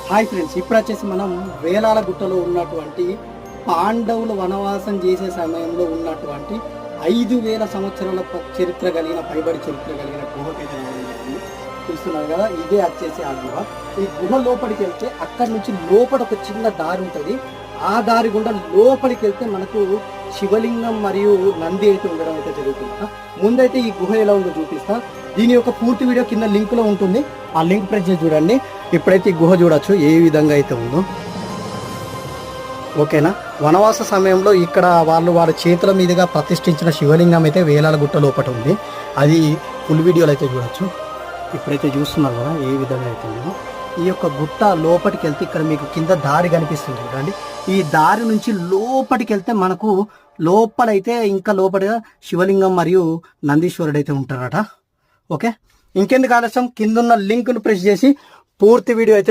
Hi friends, ఇప్పుడు వచ్చేసి మనం వేలాల గుట్టలో ఉన్నటువంటి పాండవులు వనవాసం చేసే సమయంలో ఉన్నటువంటి 5,000 సంవత్సరాల చరిత్ర కలిగిన పైబడి చరిత్ర కలిగిన గుహకైతే జరిగింది. చూస్తున్నారు కదా, ఇదే వచ్చేసి ఆ గుహ. ఈ గుహ లోపలికి వెళ్తే అక్కడి నుంచి లోపల ఒక చిన్న దారి ఉంటుంది. ఆ దారి గుండా లోపలికి వెళ్తే మనకు శివలింగం మరియు నంది అయితే ఉండడం అయితే జరుగుతుంది. ముందైతే ఈ గుహ ఎలా ఉందో చూపిస్తా. దీని యొక్క పూర్తి వీడియో కింద లింక్ లో ఉంటుంది. ఆ లింక్ ప్రెస్ చేసి చూడండి. ఇప్పుడైతే ఈ గుహ చూడొచ్చు ఏ విధంగా అయితే ఉందో. ఓకేనా, వనవాస సమయంలో ఇక్కడ వారి చేతుల మీదుగా ప్రతిష్ఠించిన శివలింగం అయితే వేలాల గుట్ట లోపల ఉంది. అది ఫుల్ వీడియోలో అయితే చూడొచ్చు. ఇప్పుడైతే చూస్తున్నారు కదా ఏ విధంగా అయితే ఉందో. ఈ యొక్క గుట్ట లోపలికి వెళ్తే ఇక్కడ మీకు కింద దారి కనిపిస్తుంది చూడండి. ఈ దారి నుంచి లోపలికి వెళ్తే మనకు లోపలైతే ఇంకా లోపలిగా శివలింగం మరియు నందీశ్వరుడు అయితే ఉంటారట. ఓకే, ఇంకెందుకు ఆలస్యం, కింద ఉన్న లింక్ను ప్రెస్ చేసి పూర్తి వీడియో అయితే